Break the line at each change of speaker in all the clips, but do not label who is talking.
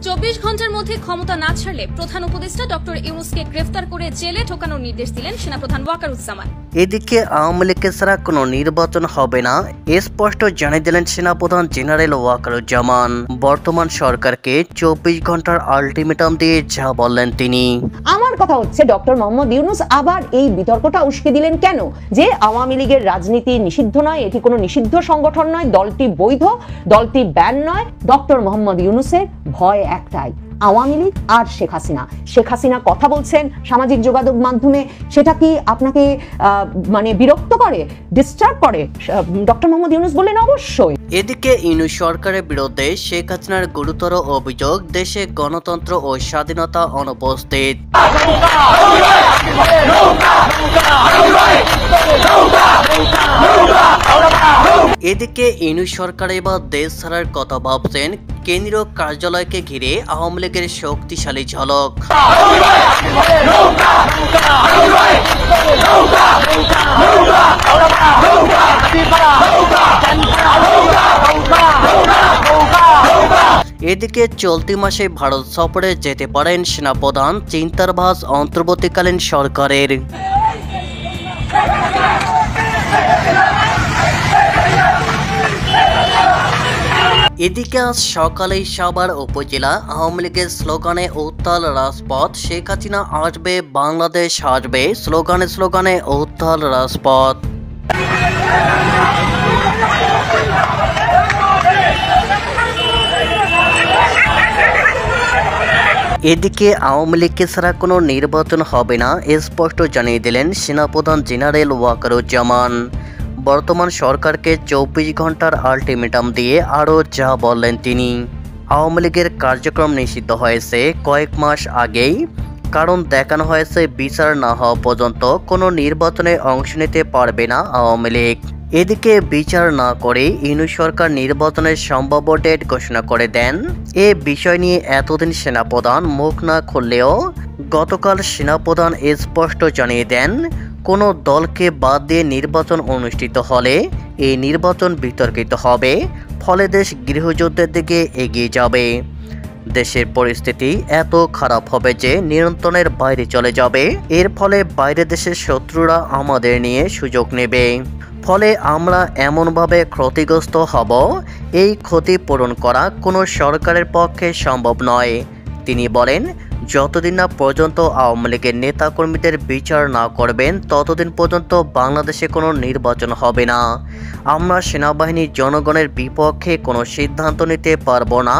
24 ঘন্টার মধ্যে ক্ষমতা না ছাড়লে প্রধান উপদেষ্টা ডক্টর ইউনূসকে গ্রেফতার করে জেলে ঢোকানোর নির্দেশ দিলেন সেনাপ্রধান ওয়াকারুজ্জামান।
এদিকে আওয়ামী লীগের ছাড়া কোনো নির্বাচন হবে না স্পষ্ট জানিয়ে দিলেন সেনাপ্রধান জেনারেল ওয়াকারুজ্জামান। বর্তমান সরকারকে 24 ঘন্টার আলটিমেটাম দিয়ে যা বললেন তিনি।
আমার কথা হচ্ছে ডক্টর মোহাম্মদ ইউনূস আবার এই বিতর্কটা উস্কে দিলেন কেন যে আওয়ামী লীগের রাজনীতি নিষিদ্ধ নয়, এটি কোনো নিষিদ্ধ সংগঠন নয়, দলটি বৈধ, দলটি ব্যান নয়। ডক্টর মোহাম্মদ ইউনূসের ভয় একটাই, আওয়ামী লীগ আর শেখ হাসিনা। শেখ হাসিনা কথা বলছেন সামাজিক যোগাযোগ মাধ্যমে, সেটা কি আপনাকে মানে বিরক্ত করে, ডিস্টার্ব করে? ডক্টর মোহাম্মদ ইউনূস বললেন অবশ্যই।
এদিকে ইউনূস সরকারের বিরুদ্ধে শেখ হাসিনার গুরুতর অভিযোগ, দেশে গণতন্ত্র ও স্বাধীনতা অনুপস্থিত। এদিকে ইউনূস সরকার এবার দেশ ছাড়ার কথা ভাবছেন, কেন্দ্রীয় কার্যালয়কে ঘিরে আওয়ামী লীগের শক্তিশালী ঝলক। এদিকে চলতি মাসে ভারত সফরে যেতে পারেন সেনাপ্রধান, চিন্তার ভাঁজ অন্তর্বর্তীকালীন সরকারের। এদিকে আজ সকালে সাভার উপজেলা আওয়ামী লীগের স্লোগানে উত্তাল রাজপথ। শেখ হাসিনা আসবে, বাংলাদেশ আসবে স্লোগানে স্লোগানে উত্তাল রাজপথ। এদিকে আওয়ামী লীগকে ছাড়া কোনো নির্বাচন হবে না স্পষ্ট জানিয়ে দিলেন সেনাপ্রধান জেনারেল ওয়াকারুজ্জামান। বর্তমান সরকারকে 24 ঘন্টার আলটিমেটাম দিয়ে আরও যা বললেন তিনি। আওয়ামী লীগের কার্যক্রম নিষিদ্ধ হয়েছে কয়েক মাস আগেই, কারণ দেখানো হয়েছে বিচার না হওয়া পর্যন্ত কোনো নির্বাচনে অংশ নিতে পারবে না আওয়ামী লীগ। এদিকে বিচার না করে ইউনূস সরকার নির্বাচনের সম্ভাব্য ডেট ঘোষণা করে দেন। এ বিষয় নিয়ে এতদিন সেনাপ্রধান মুখ না খুললেও গতকাল সেনাপ্রধান স্পষ্ট জানিয়ে দেন, কোনো দলকে বাদ দিয়ে নির্বাচন অনুষ্ঠিত হলে এই নির্বাচন বিতর্কিত হবে, ফলে দেশ গৃহযুদ্ধের দিকে এগিয়ে যাবে। দেশের পরিস্থিতি এত খারাপ হবে যে নিয়ন্ত্রণের বাইরে চলে যাবে। এর ফলে বাইরের দেশের শত্রুরা আমাদের নিয়ে সুযোগ নেবে, ফলে আমরা এমনভাবে ক্ষতিগ্রস্ত হব, এই ক্ষতি পূরণ করা কোনো সরকারের পক্ষে সম্ভব নয়। তিনি বলেন, যতদিন না পর্যন্ত আওয়ামী লীগের নেতাকর্মীদের বিচার না করবেন ততদিন পর্যন্ত বাংলাদেশে কোনো নির্বাচন হবে না। আমরা সেনাবাহিনী জনগণের বিপক্ষে কোনো সিদ্ধান্ত নিতে পারবো না,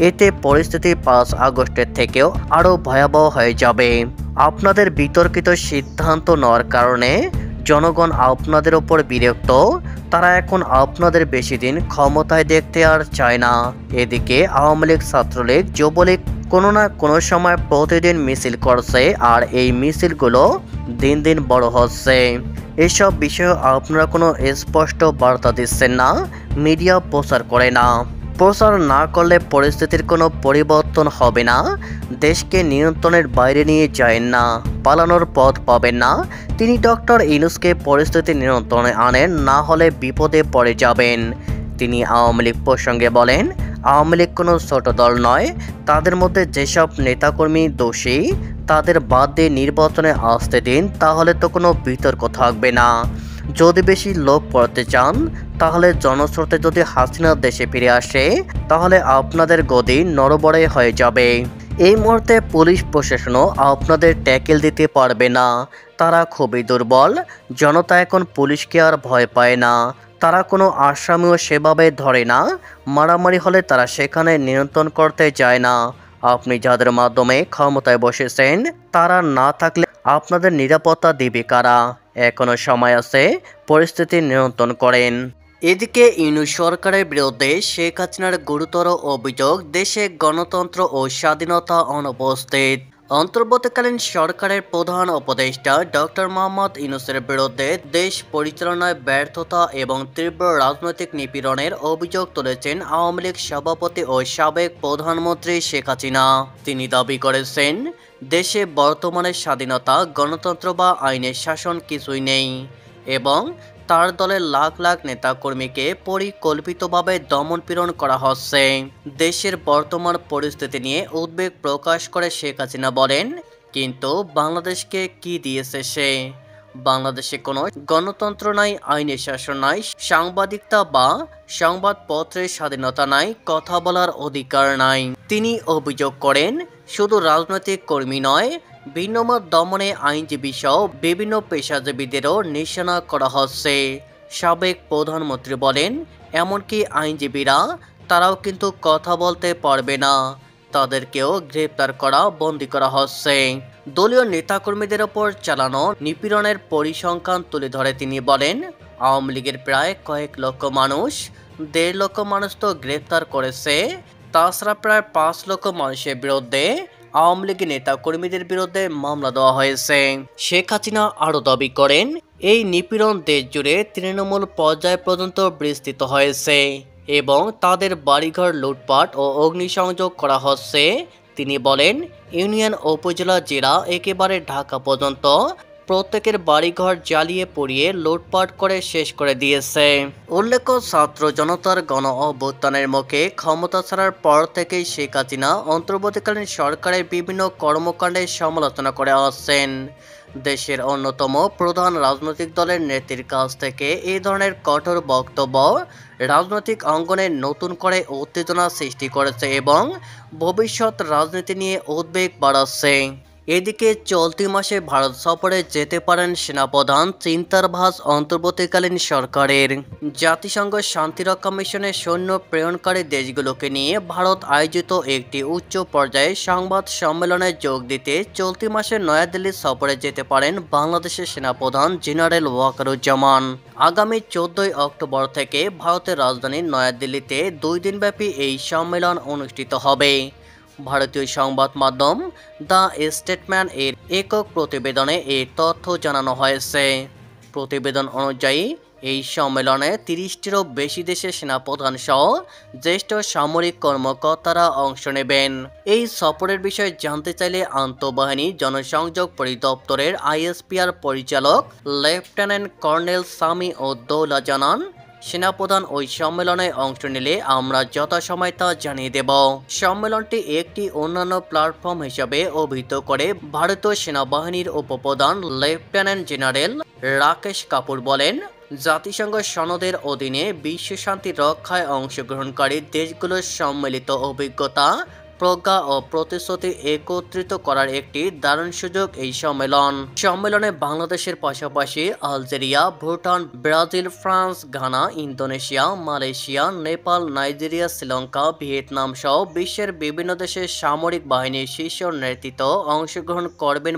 এতে পরিস্থিতি 5 আগস্টের থেকেও আরও ভয়াবহ হয়ে যাবে। আপনাদের বিতর্কিত সিদ্ধান্ত নেওয়ার কারণে জনগণ আপনাদের ওপর বিরক্ত, তারা এখন আপনাদের বেশি দিন ক্ষমতায় দেখতে আর চায় না। এদিকে আওয়ামী লীগ, ছাত্রলীগ, যুবলীগ কোনো না কোনো সময় প্রতিদিন মিছিল করছে, আর এই মিছিলগুলো দিন দিন বড় হচ্ছে। এসব বিষয়ে আপনারা কোনো স্পষ্ট বার্তা দিচ্ছেন না, মিডিয়া প্রচার করে না। প্রচার না করলে পরিস্থিতির কোনো পরিবর্তন হবে না, দেশকে নিয়ন্ত্রণের বাইরে নিয়ে যায়েন না, পালানোর পথ পাবেন না। তিনি ডক্টর ইউনূসকে পরিস্থিতি নিয়ন্ত্রণে আনেন, না হলে বিপদে পড়ে যাবেন। তিনি আওয়ামী লীগ প্রসঙ্গে বলেন, আওয়ামী লীগ কোনো ছোট দল নয়, তাদের মধ্যে যেসব নেতাকর্মী দোষী তাদের বাদ দিয়ে নির্বাচনে আসতে দিন, তাহলে তো কোনো বিতর্ক থাকবে না। যদি বেশি লোক পড়তে চান তাহলে জনস্রোতে যদি হাসিনা দেশে ফিরে আসে তাহলে আপনাদের গদি নড়বড়ে হয়ে যাবে। এই মুহূর্তে পুলিশ প্রশাসনও আপনাদের ট্যাকেল দিতে পারবে না, তারা খুবই দুর্বল। জনতা এখন পুলিশকে আর ভয় পায় না, তারা কোনো আসামিও সেভাবে ধরে না, মারামারি হলে তারা সেখানে নিয়ন্ত্রণ করতে যায় না। আপনি যাদের মাধ্যমে ক্ষমতায় বসেছেন তারা না থাকলে আপনাদের নিরাপত্তা দিবে কারা? এখনো সময় আছে, পরিস্থিতি নিয়ন্ত্রণ করেন। এদিকে ইউনূস সরকারের বিরুদ্ধে শেখ হাসিনার গুরুতর অভিযোগ, দেশে গণতন্ত্র ও স্বাধীনতা অনুপস্থিত। অন্তর্বর্তীকালীন সরকারের প্রধান উপদেষ্টা ডক্টর মোহাম্মদ ইউনূসের বিরুদ্ধে দেশ পরিচালনায় ব্যর্থতা এবং তীব্র রাজনৈতিক নিপীড়নের অভিযোগ তুলেছেন আওয়ামী লীগ সভাপতি ও সাবেক প্রধানমন্ত্রী শেখ হাসিনা। তিনি দাবি করেছেন, দেশে বর্তমানে স্বাধীনতা, গণতন্ত্র বা আইনের শাসন কিছুই নেই এবং তার দলের লাখ লাখ নেতাকর্মীকে পরিকল্পিতভাবে দমনপীড়ন করা হচ্ছে। দেশের বর্তমান পরিস্থিতি নিয়ে উদ্বেগ প্রকাশ করে শেখ হাসিনা বলেন, কিন্তু বাংলাদেশকে কি দিয়েছে সে? বাংলাদেশে কোনো গণতন্ত্র নাই, আইনের শাসন নাই, সাংবাদিকতা বা সংবাদপত্রের স্বাধীনতা নাই, কথা বলার অধিকার নাই। তিনি অভিযোগ করেন, শুধু রাজনৈতিক কর্মী নয়, ভিন্নমত দমনে আইনজীবী সহ বিভিন্ন পেশাজীবীদেরও নিশানা করা হচ্ছে। সাবেক প্রধানমন্ত্রী বলেন, এমনকি আইনজীবীরা তারাও কিন্তু কথা বলতে পারবে না, তাদেরকেও গ্রেপ্তার করা, বন্দী করা হচ্ছে। দলীয় নেতাকর্মীদের ওপর চালানো নিপীড়নের পরিসংখ্যান তুলে ধরে তিনি বলেন, আওয়ামী লীগের প্রায় কয়েক লক্ষ মানুষ, 1.5 লক্ষ মানুষ তো গ্রেপ্তার করেছে, তাছাড়া প্রায় 5 লক্ষ মানুষের বিরুদ্ধে, আওয়ামী লীগের নেতাকর্মীদের বিরুদ্ধে মামলা দেওয়া হয়েছে। শেখ হাসিনা আরও দাবি করেন, এই নিপীড়ন দেশ জুড়ে তৃণমূল পর্যায় পর্যন্ত বিস্তৃত হয়েছে এবং তাদের বাড়িঘর লুটপাট ও অগ্নিসংযোগ করা হচ্ছে। তিনি বলেন, ইউনিয়ন, উপজেলা, জেলা, একেবারে ঢাকা পর্যন্ত প্রত্যেকের বাড়িঘর জ্বালিয়ে পুড়িয়ে লুটপাট করে শেষ করে দিয়েছে। উল্লেখ্য, ছাত্র জনতার গণ অভ্যুত্থানের মুখে ক্ষমতা ছাড়ার পর থেকেই শেখ হাসিনা অন্তর্বর্তীকালীন সরকারের বিভিন্ন কর্মকাণ্ডের সমালোচনা করে আসছেন। দেশের অন্যতম প্রধান রাজনৈতিক দলের নেত্রীর কাছ থেকে এই ধরনের কঠোর বক্তব্য রাজনৈতিক অঙ্গনে নতুন করে উত্তেজনা সৃষ্টি করেছে এবং ভবিষ্যৎ রাজনীতি নিয়ে উদ্বেগ বাড়াচ্ছে। এদিকে চলতি মাসে ভারত সফরে যেতে পারেন সেনাপ্রধান, চিন্তার ভাঁজ অন্তর্বর্তীকালীন সরকারের। জাতিসংঘ শান্তিরক্ষা মিশনে সৈন্য প্রেরণকারী দেশগুলোকে নিয়ে ভারত আয়োজিত একটি উচ্চ পর্যায়ে সংবাদ সম্মেলনে যোগ দিতে চলতি মাসে নয়াদিল্লি সফরে যেতে পারেন বাংলাদেশের সেনাপ্রধান জেনারেল ওয়াকারুজ্জামান। আগামী 14 অক্টোবর থেকে ভারতের রাজধানী নয়াদিল্লিতে 2 দিনব্যাপী এই সম্মেলন অনুষ্ঠিত হবে। ভারতীয় সংবাদ মাধ্যম দ্য স্টেটম্যান এর একক প্রতিবেদনে এই তথ্য জানানো হয়েছে। প্রতিবেদন অনুযায়ী এই সম্মেলনে 30টিরও বেশি দেশের সেনাপ্রধান সহ জ্যেষ্ঠ সামরিক কর্মকর্তারা অংশ নেবেন। এই সফরের বিষয়ে জানতে চাইলে আন্তঃবাহিনী জনসংযোগ পরিদপ্তরের আইএসপিআর পরিচালক লেফটেন্যান্ট কর্নেল সামি উদ্দৌলা জানান, সেনাপ্রধান ওই সম্মেলনে অংশ নিলে আমরা যথাসময় তা জানিয়ে দেব। সম্মেলনটি একটি অন্যান্য প্ল্যাটফর্ম হিসেবে অভিহিত করে ভারতীয় সেনাবাহিনীর উপপ্রধান লেফটেন্যান্ট জেনারেল রাকেশ কাপুর বলেন, জাতিসংঘ সনদের অধীনে বিশ্ব শান্তি রক্ষায় অংশগ্রহণকারী দেশগুলোর সম্মিলিত অভিজ্ঞতা, প্রজ্ঞা ও প্রতিশ্রুতি একত্রিত করার একটি দারুণ সুযোগ এই সম্মেলন। সম্মেলনে বাংলাদেশের পাশাপাশি Algeria, Bhutan, Brazil, France, Ghana, Indonesia, Malaysia, Nepal, Nigeria, Sri Lanka, Vietnam সহ বিশ্বের বিভিন্ন দেশের সামরিক বাহিনীর শীর্ষ নেতৃত্ব অংশগ্রহণ করবেন।